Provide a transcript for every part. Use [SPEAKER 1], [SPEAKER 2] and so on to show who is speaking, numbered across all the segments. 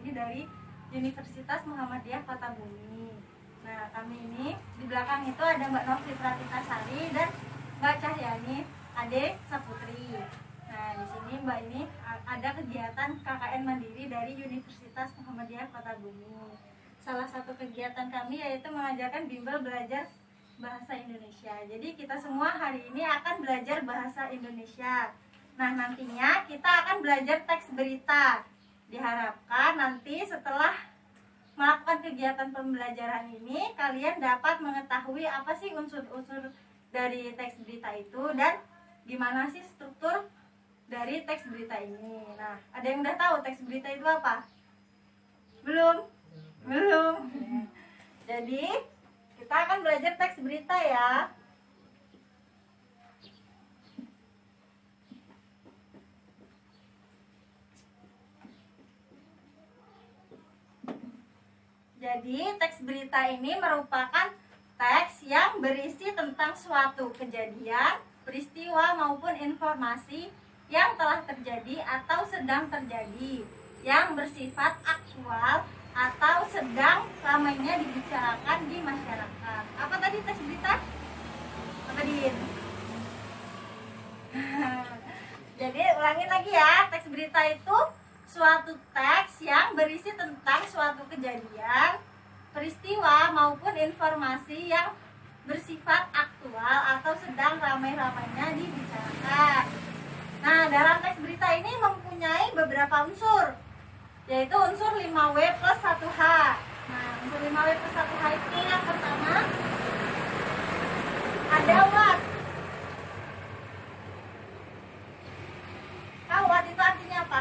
[SPEAKER 1] ini dari Universitas Muhammadiyah Kota Bumi. Nah, kami ini di belakang itu ada Mbak Novri Pratitasari dan Mbak Cahyani Ade Saputri. Nah, di sini Mbak ini ada kegiatan KKN Mandiri dari Universitas Muhammadiyah Kota Bumi. Salah satu kegiatan kami yaitu mengajarkan bimbel belajar bahasa Indonesia. Jadi kita semua hari ini akan belajar bahasa Indonesia. Nah, nantinya kita akan belajar teks berita. Diharapkan nanti setelah melakukan kegiatan pembelajaran ini, kalian dapat mengetahui apa sih unsur-unsur dari teks berita itu dan gimana sih struktur dari teks berita ini. Nah, ada yang udah tahu teks berita itu apa? Belum? Jadi kita akan belajar teks berita ya. Jadi teks berita ini merupakan teks yang berisi tentang suatu kejadian, peristiwa maupun informasi yang telah terjadi atau sedang terjadi, yang bersifat aktual atau sedang ramainya dibicarakan di masyarakat. Apa tadi teks berita? Apa Din? Jadi ulangin lagi ya, teks berita itu suatu teks yang berisi tentang suatu kejadian, peristiwa maupun informasi yang bersifat aktual atau sedang ramai-ramainya dibicarakan. Nah, dalam teks berita ini mempunyai beberapa unsur, yaitu unsur 5W plus 1H. Nah, unsur 5W plus 1H itu yang pertama ada what. Tahu what itu artinya apa?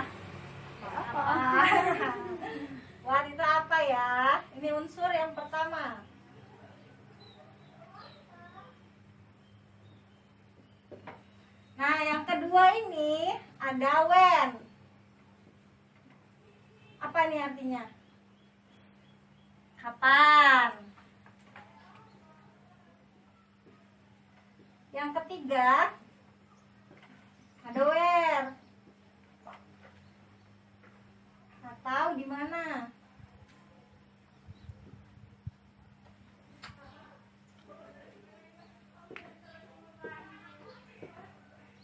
[SPEAKER 1] What itu apa ya? Ini unsur yang pertama. Nah, yang kedua ini ada when. Apa nih artinya? Kapan? Yang ketiga ada where. Atau di mana?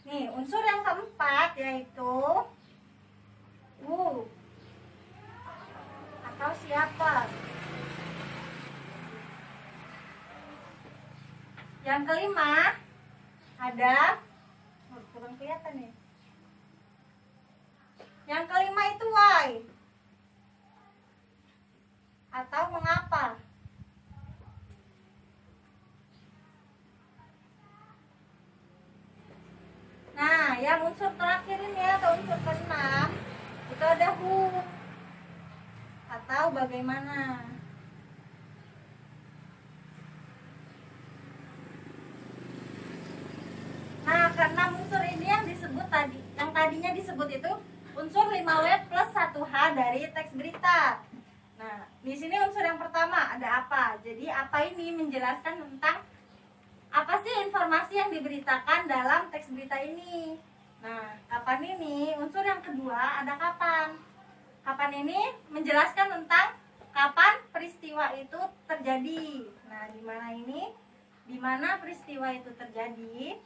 [SPEAKER 1] Nih, unsur yang keempat yaitu who atau siapa. Yang kelima ada kurang kelihatan nih. Yang kelima itu why atau mengapa. Nah, yang unsur terakhir ini atau unsur keenam itu ada who atau bagaimana. Nah, keenam unsur ini yang disebut tadi, yang tadinya disebut itu unsur 5W plus 1H dari teks berita. Nah, di sini unsur yang pertama ada apa? Jadi apa ini menjelaskan tentang apa sih informasi yang diberitakan dalam teks berita ini. Nah, kapan ini? Unsur yang kedua ada kapan. Kapan ini menjelaskan tentang kapan peristiwa itu terjadi. Nah, di mana ini? Di mana peristiwa itu terjadi?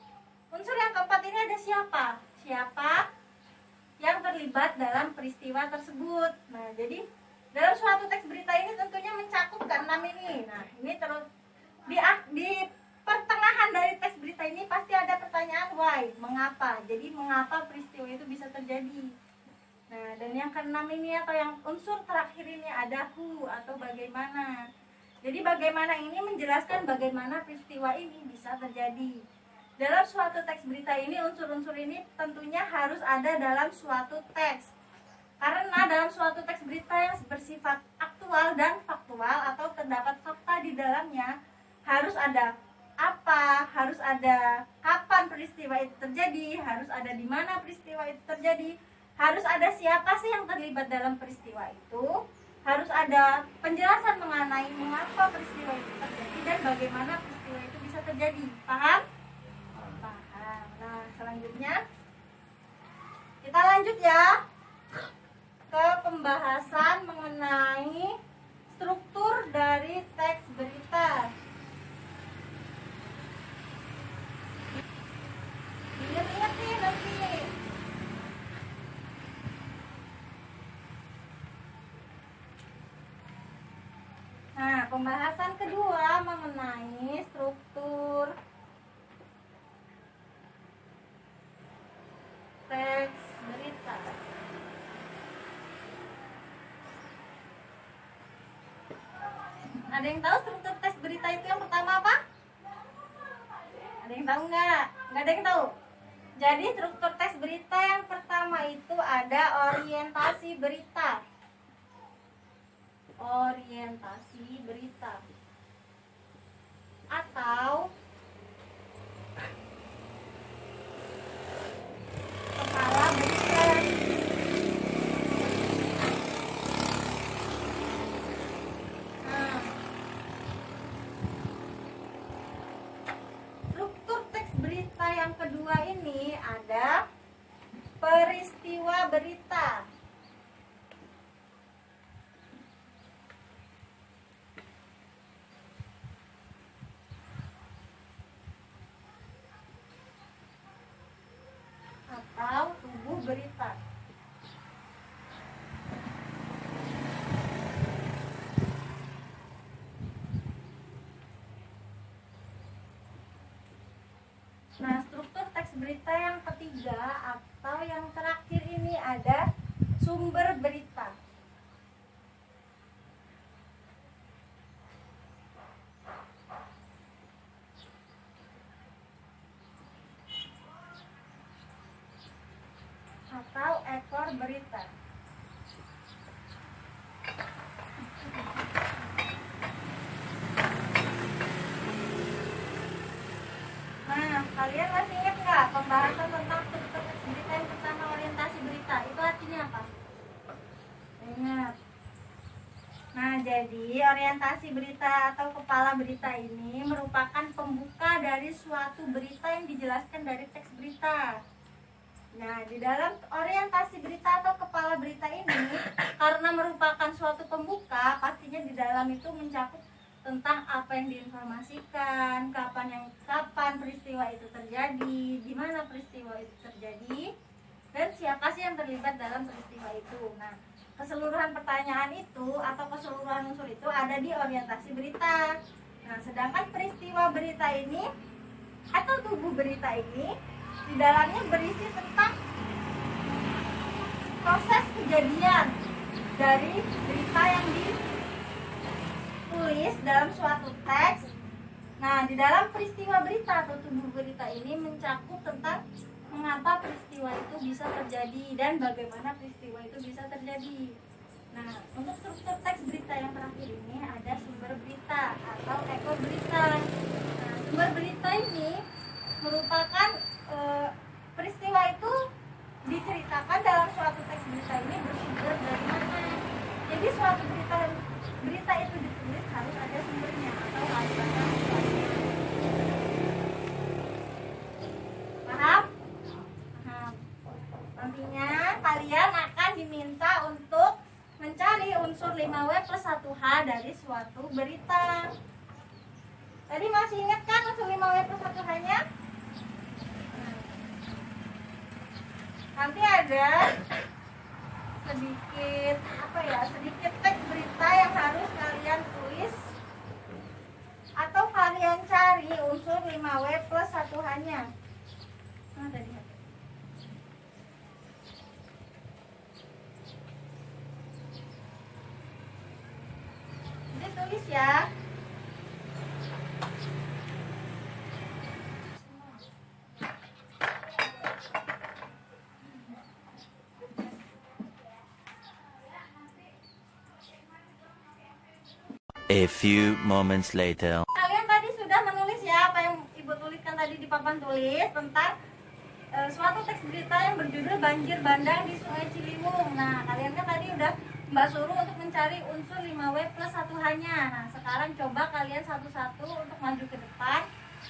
[SPEAKER 1] Unsur yang keempat ini ada siapa? Siapa yang terlibat dalam peristiwa tersebut. Nah, jadi dalam suatu teks berita ini tentunya mencakup keenam ini. Nah, ini terus di pertengahan dari teks berita ini pasti ada pertanyaan why, mengapa. Jadi mengapa peristiwa itu bisa terjadi. Nah, dan yang keenam ini atau yang unsur terakhir ini ada who atau bagaimana. Jadi bagaimana ini menjelaskan bagaimana peristiwa ini bisa terjadi. Dalam suatu teks berita ini unsur-unsur ini tentunya harus ada dalam suatu teks. Karena dalam suatu teks berita yang bersifat aktual dan faktual atau terdapat fakta di dalamnya, harus ada apa, harus ada kapan peristiwa itu terjadi, harus ada di mana peristiwa itu terjadi, harus ada siapa sih yang terlibat dalam peristiwa itu, harus ada penjelasan mengenai mengapa peristiwa itu terjadi dan bagaimana peristiwa itu bisa terjadi. Paham? Paham. Nah, selanjutnya kita lanjut ya ke pembahasan mengenai pembahasan kedua mengenai struktur teks berita. Ada yang tahu struktur teks berita itu yang pertama apa? Ada yang tahu nggak? Nggak ada yang tahu. Jadi struktur teks berita yang pertama itu ada orientasi berita. Orientasi berita. Atau kepala berita. Nah, struktur teks berita yang kedua ini ada peristiwa berita. Atau tubuh berita. Nah, struktur teks berita yang ketiga atau yang terakhir ini ada sumber berita. Atau ekor berita. Nah, kalian masih ingat nggak pembahasan tentang struktur teks berita yang pertama orientasi berita? Itu artinya apa? Ingat. Nah, jadi orientasi berita atau kepala berita ini merupakan pembuka dari suatu berita yang dijelaskan dari teks berita. Nah, di dalam orientasi berita atau kepala berita ini, karena merupakan suatu pembuka, pastinya di dalam itu mencakup tentang apa yang diinformasikan, kapan peristiwa itu terjadi, di mana peristiwa itu terjadi, dan siapa sih yang terlibat dalam peristiwa itu. Nah, keseluruhan pertanyaan itu atau keseluruhan unsur itu ada di orientasi berita. Nah, sedangkan peristiwa berita ini atau tubuh berita ini di dalamnya berisi tentang proses kejadian dari berita yang ditulis dalam suatu teks. Nah, di dalam peristiwa berita atau tubuh berita ini mencakup tentang mengapa peristiwa itu bisa terjadi dan bagaimana peristiwa itu bisa terjadi. Nah, untuk struktur teks berita yang terakhir ini ada sumber berita atau ekor berita. Nah, sumber berita ini merupakan peristiwa itu diceritakan dalam suatu teks berita ini bersumber dari mana. Jadi suatu berita itu ditulis harus ada sumbernya atau harus ada sumbernya. Paham? Paham. Nantinya kalian akan diminta untuk mencari unsur 5W plus 1H dari suatu berita. Tadi masih ingat kan unsur 5W plus 1H-nya? Nanti ada sedikit teks berita yang harus kalian tulis atau kalian cari unsur 5W plus 1H-nya. Nah, tadi jadi tulis ya.
[SPEAKER 2] A few moments later.
[SPEAKER 1] Kalian tadi sudah menulis ya apa yang Ibu tuliskan tadi di papan tulis tentang suatu teks berita yang berjudul Banjir Bandang di Sungai Ciliwung. Nah, kalian kan tadi udah Mbak suruh untuk mencari unsur 5W plus 1H-nya. Nah, sekarang coba kalian satu-satu untuk maju ke depan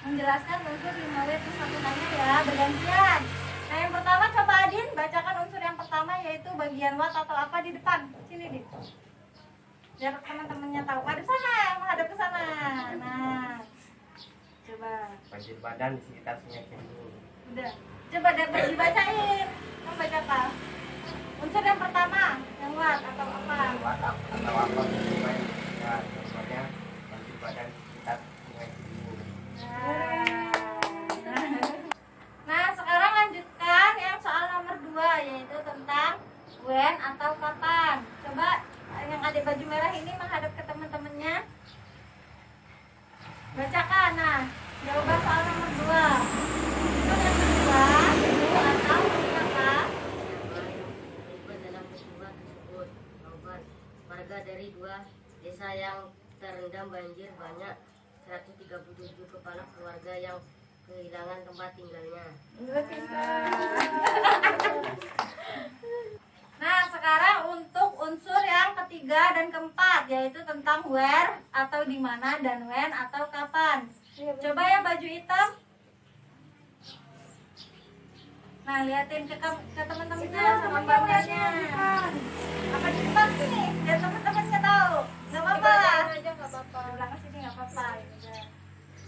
[SPEAKER 1] menjelaskan unsur 5W plus 1H-nya ya, bergantian. Nah, yang pertama coba Adin bacakan unsur yang pertama yaitu bagian wat atau apa di depan. Sini, Din. Biar teman-temannya tahu. Madep sana, menghadap ke sana. Nah, coba.
[SPEAKER 3] Banjir bandang di sekitar Sungai Ciliwung.
[SPEAKER 1] Udah. Coba dapat dibacain. Kamu baca apa? Unsur yang pertama, yang wat atau apa?
[SPEAKER 3] Wat atau apa sungai? Ya, contohnya
[SPEAKER 1] merah ini menghadap ke teman-temannya. Bacakan. Nah, jawaban soal nomor 2. Itu yang kedua, itu atau ini apa?
[SPEAKER 4] Terlibat dalam peristiwa tersebut. Jawaban, warga dari 2 desa yang terendam banjir banyak 137 kepala keluarga yang kehilangan tempat tinggalnya.
[SPEAKER 1] Nah, sekarang untuk unsur yang ketiga dan keempat, yaitu tentang where atau di mana dan when atau kapan. Coba ya baju hitam. Nah, liatin ke teman-temannya sama mbak-mbaknya. Apa di depan sini? Biar teman-temannya tahu. Gak apa-apa.
[SPEAKER 5] aja nggak apa-apa.
[SPEAKER 1] Di belakang sini nggak apa-apa. Ini aja.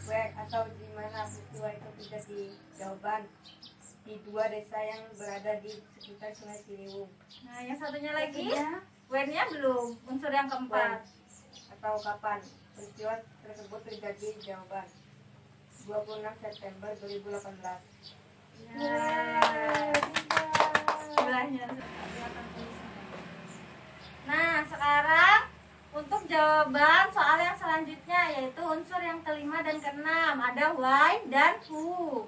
[SPEAKER 5] Where atau di mana peristiwa itu terjadi. Jawaban, di 2 desa yang berada di sekitar Sungai Ciliwung.
[SPEAKER 1] Nah, yang satunya lagi, when-nya belum. Unsur yang keempat.
[SPEAKER 5] Atau kapan peristiwa tersebut terjadi. Jawaban, 26 September 2018.
[SPEAKER 1] Sebelahnya. Nah, sekarang untuk jawaban soal yang selanjutnya, yaitu unsur yang kelima dan keenam, ada why dan who.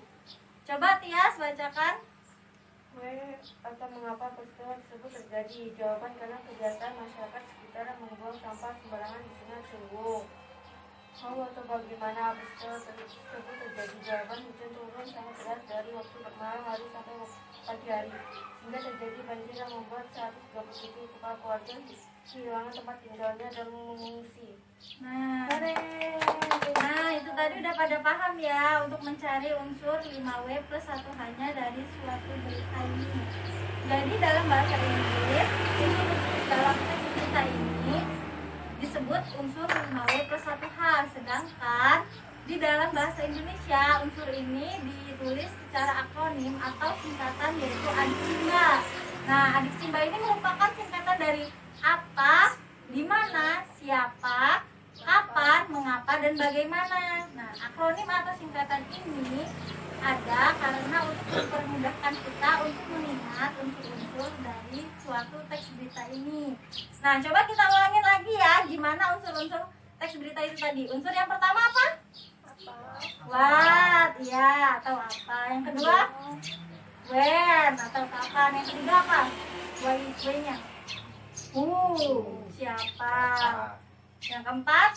[SPEAKER 1] Coba Tias bacakan.
[SPEAKER 5] Where atau mengapa peristiwa tersebut terjadi. Jawaban, karena kegiatan masyarakat sekitar membuang sampah sembarangan di Sungai Ciliwung. How atau bagaimana peristiwa tersebut terjadi. Jawaban, hujan turun sangat deras dari waktu malam hari sampai pagi hari, sehingga terjadi banjir yang membuat 127 kepala keluarga kehilangan tempat tinggalnya dan mengungsi.
[SPEAKER 1] Nah, itu tadi udah pada paham ya untuk mencari unsur 5W plus 1H-nya dari suatu berita ini. Jadi dalam bahasa Inggris, unsur dalam teks berita ini disebut unsur 5W plus 1H. Sedangkan di dalam bahasa Indonesia, unsur ini ditulis secara akronim atau singkatan, yaitu adiksimba. Nah, adiksimba ini merupakan singkatan dari apa, di mana, siapa, kapan, mengapa, dan bagaimana. Nah, akronim atau singkatan ini ada karena untuk mempermudahkan kita untuk mengingat unsur-unsur dari suatu teks berita ini. Nah, coba kita ulangin lagi ya, gimana unsur-unsur teks berita itu tadi. Unsur yang pertama apa? What, ya, atau apa. Yang kedua, when, atau kapan. Yang ketiga apa? Why-nya. Siapa. Yang keempat,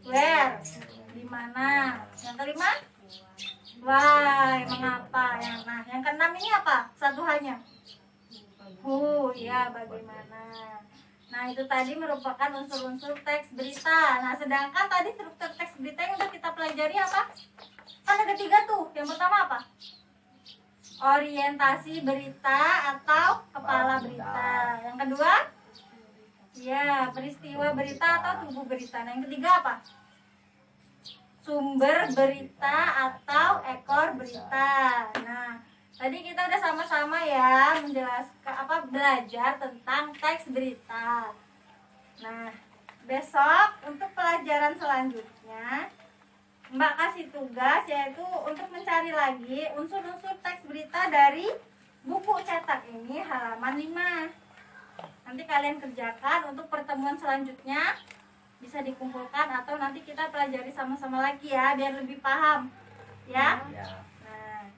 [SPEAKER 1] where, di mana. Yang kelima, why, mengapa. Yang keenam ini apa? Satu hanya. Ya, bagaimana. Nah, itu tadi merupakan unsur-unsur teks berita. Nah, sedangkan tadi struktur teks berita yang udah kita pelajari apa? Kan ada 3 tuh. Yang pertama apa? Orientasi berita atau kepala berita. Yang kedua, ya, peristiwa berita atau tubuh berita. Nah, yang ketiga apa? Sumber berita atau ekor berita. Nah, tadi kita udah sama-sama ya menjelaskan belajar tentang teks berita. Nah, besok untuk pelajaran selanjutnya Mbak kasih tugas, yaitu untuk mencari lagi unsur-unsur teks berita dari buku cetak ini halaman 5. Nanti kalian kerjakan, untuk pertemuan selanjutnya bisa dikumpulkan atau nanti kita pelajari sama-sama lagi ya, biar lebih paham ya. Nah,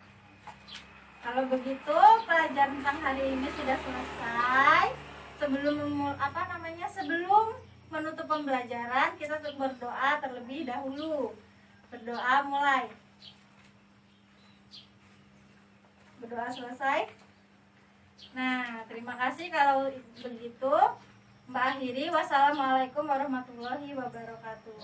[SPEAKER 1] kalau begitu pelajaran tentang hari ini sudah selesai. Sebelum menutup pembelajaran, kita untuk berdoa terlebih dahulu. Berdoa mulai. Berdoa selesai. Nah, terima kasih. Kalau begitu Mbak akhiri. Wassalamualaikum warahmatullahi wabarakatuh.